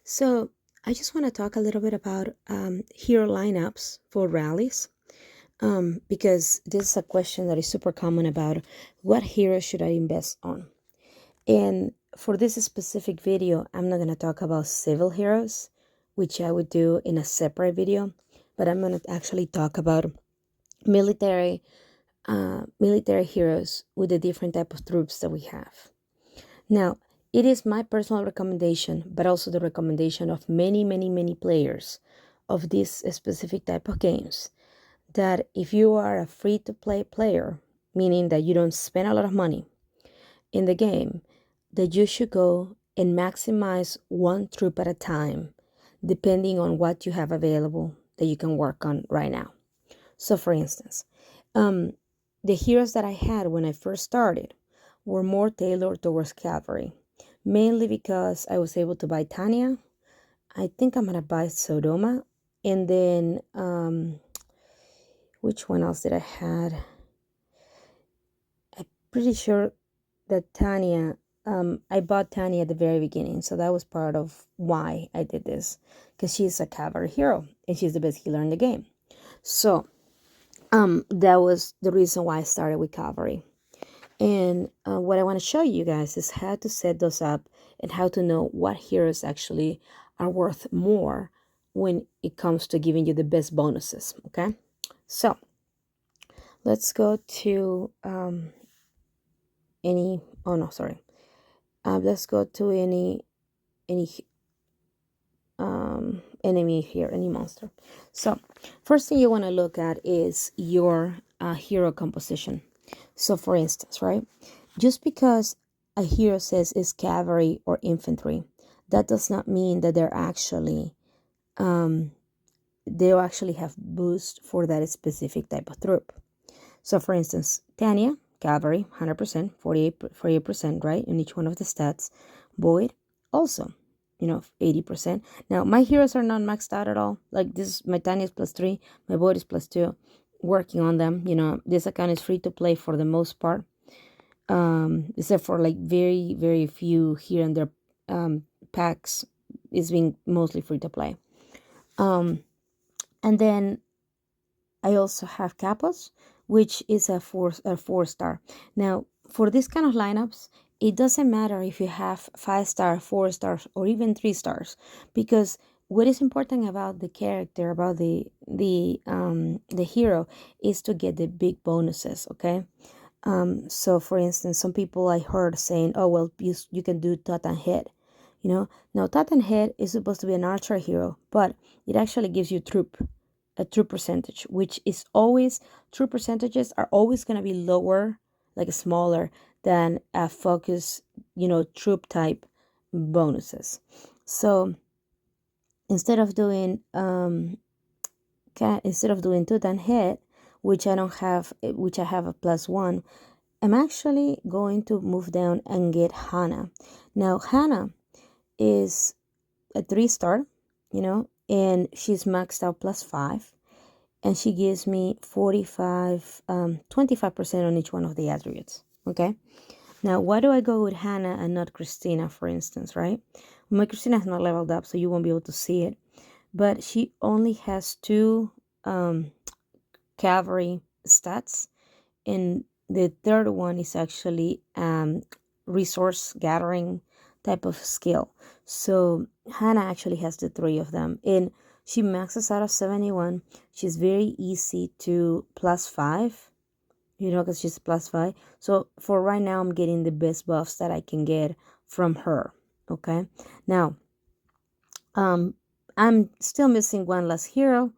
So I just want to talk a little bit about hero lineups for rallies, because this is a question that is super common about what hero should I invest on. And for this specific video, I'm not going to talk about civil heroes, which I would do in a separate video, but I'm going to actually talk about military military heroes with the different type of troops that we have. Now, it is my personal recommendation, but also the recommendation of many, many, many players of this specific type of games, that if you are a free-to-play player, meaning that you don't spend a lot of money in the game, that you should go and maximize one troop at a time, depending on what you have available that you can work on right now. So, for instance, the heroes that I had when I first started were more tailored towards cavalry, mainly because I was able to buy Tanya. I think I'm gonna buy Sodoma, and then which one else did I had? I'm pretty sure that Tanya. I bought Tanya at the very beginning, so that was part of why I did this, because she's a cavalry hero and she's the best healer in the game. So that was the reason why I started with cavalry. And what I want to show you guys is how to set those up and how to know what heroes actually are worth more when it comes to giving you the best bonuses. Okay, so let's go to any. Oh no, sorry. Let's go to any enemy here, any monster. So first thing you want to look at is your hero composition. So for instance, right, just because a hero says is cavalry or infantry, that does not mean that they'll actually have boost for that specific type of troop. So for instance, Tanya, cavalry, 100%, 48%, right, in each one of the stats. Boyd, also, 80%. Now, my heroes are not maxed out at all. Like this, my Tanya is +3, my Boyd is +2. Working on them. This account is free to play for the most part, except for like very, very few here and there packs. Is being mostly free to play. And then I also have Capos, which is a four star. Now, for this kind of lineups, it doesn't matter if you have 5-star, 4 stars, or even 3 stars, because what is important about the character, about the hero, is to get the big bonuses. Okay. So for instance, some people I heard saying, "Oh well, you can do Totten Head." Now Totten Head is supposed to be an archer hero, but it actually gives you a troop percentage, which is always, troop percentages are always going to be lower, like smaller than a focus, troop type bonuses. So instead of doing Totten Head, which I don't have, which I have a +1, I'm actually going to move down and get Hannah. Now Hannah is a 3-star, and she's maxed out +5, and she gives me 25% on each one of the attributes. Okay, now why do I go with Hannah and not Christina, for instance, right? My Christina is not leveled up, so you won't be able to see it, but she only has 2 cavalry stats, and the third one is actually resource gathering type of skill. So Hannah actually has the 3 of them, and she maxes out of 71. She's very easy to +5, because she's +5. So for right now, I'm getting the best buffs that I can get from her. Okay, now I'm still missing one last hero,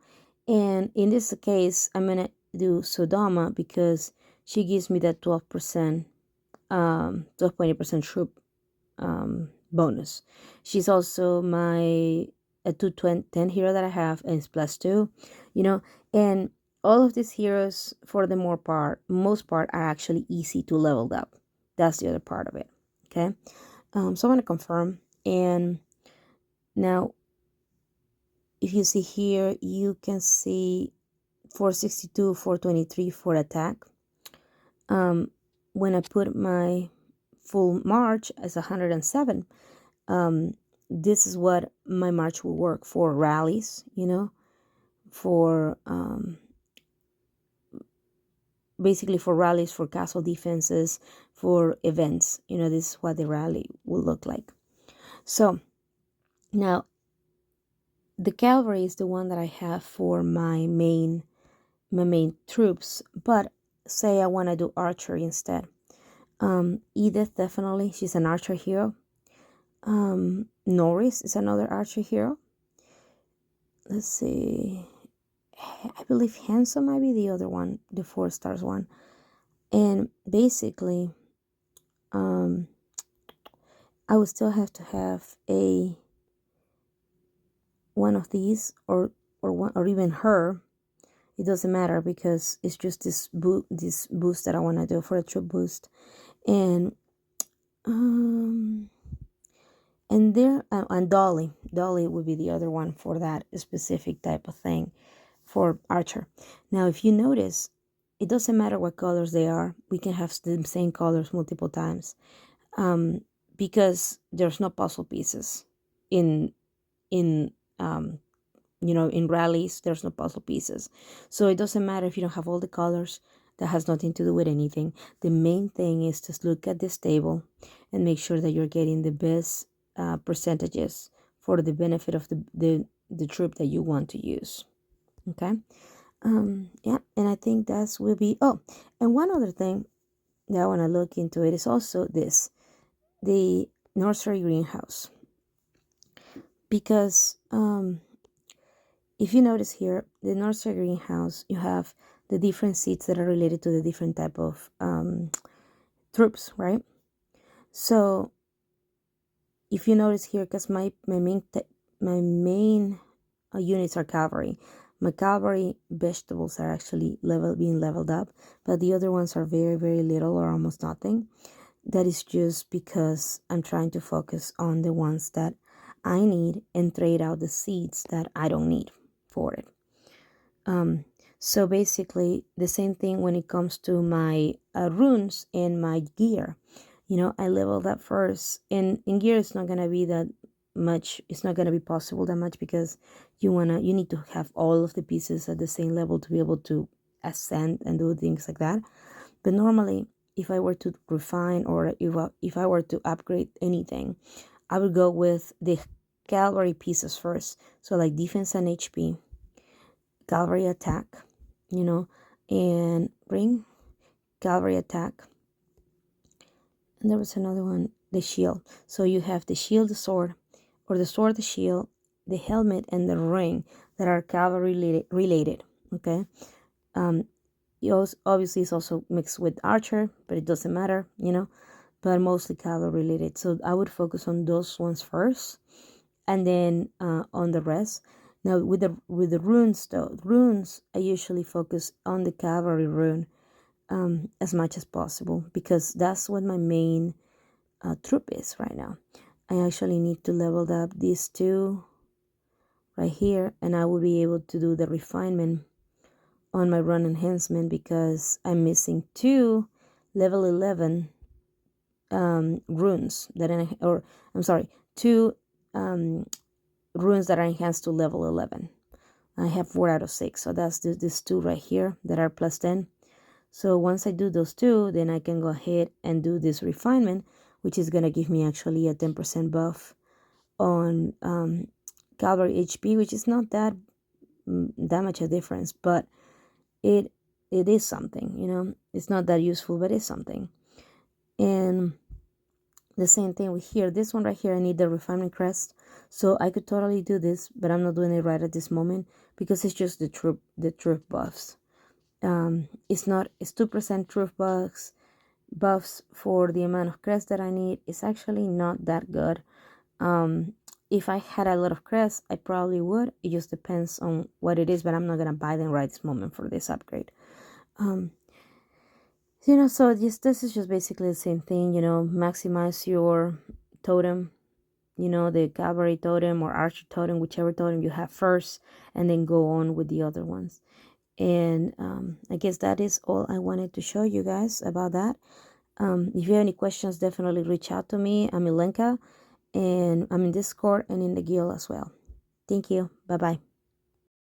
and in this case, I'm gonna do Sodoma because she gives me that 12%, 12.8% troop bonus. She's also my 210 hero that I have, and it's +2, and all of these heroes, for the most part, are actually easy to level up. That's the other part of it. Okay, so I'm gonna confirm, and now if you see here, you can see 462, 423 for attack. When I put my full March as 107, this is what my march will work for rallies, for basically for rallies, for castle defenses, for events. This is what the rally will look like. So now the cavalry is the one that I have for my main troops, but say I want to do archery instead. Edith, definitely, she's an archer hero. Norris is another archer hero. Let's see, I believe Handsome might be the other one, the 4 stars one. And basically, I would still have to have one of these, or one, or even her. It doesn't matter, because it's just this boost that I want to do for a troop boost. And Dolly would be the other one for that specific type of thing for archer. Now, if you notice, it doesn't matter what colors they are. We can have the same colors multiple times, because there's no puzzle pieces in rallies. There's no puzzle pieces, so it doesn't matter if you don't have all the colors. That has nothing to do with anything. The main thing is to look at this table and make sure that you're getting the best percentages for the benefit of the troop that you want to use. Okay. Yeah, and I think that will be. Oh, and one other thing that I want to look into it is also the nursery greenhouse, because if you notice here, the nursery greenhouse, you have the different seeds that are related to the different type of troops, right? So if you notice here, because my main units are cavalry. My cavalry vegetables are actually being leveled up, but the other ones are very, very little or almost nothing. That is just because I'm trying to focus on the ones that I need and trade out the seeds that I don't need for it. So basically the same thing when it comes to my runes and my gear. I leveled up first, and in gear it's not gonna be that much. It's not gonna be possible that much, because you need to have all of the pieces at the same level to be able to ascend and do things like that. But normally, if I were to refine, or if I were to upgrade anything, I would go with the cavalry pieces first. So like defense and HP, cavalry attack, and bring cavalry attack. And there was another one, the shield. So you have the shield, the sword, or the sword, the shield, the helmet, and the ring that are cavalry related. Okay. Obviously it's also mixed with archer, but it doesn't matter, but mostly cavalry related. So I would focus on those ones first, and then on the rest. Now with the runes, though, I usually focus on the cavalry rune as much as possible, because that's what my main troop is right now. I actually need to level up these 2 right here, and I will be able to do the refinement on my run enhancement, because I'm missing 2 level 11 runes that 2 runes that are enhanced to level 11. I have 4 out of 6, so that's these 2 right here that are plus 10. So once I do those 2, then I can go ahead and do this refinement, which is going to give me actually a 10% buff on cavalry HP, which is not that much a difference, but it is something. It's not that useful, but it's something. And the same thing with here, this one right here, I need the refinement crest, so I could totally do this, but I'm not doing it right at this moment, because it's just the troop buffs. It's 2% truth buffs for the amount of crest that I need. It's actually not that good. If I had a lot of crest, I probably would. It just depends on what it is, but I'm not gonna buy them right this moment for this upgrade. So this is just basically the same thing. Maximize your totem, the cavalry totem or archer totem, whichever totem you have first, and then go on with the other ones. And I guess that is all I wanted to show you guys about that. If you have any questions, definitely reach out to me. I'm Ilenka, and I'm in Discord and in the guild as well. Thank you. Bye-bye.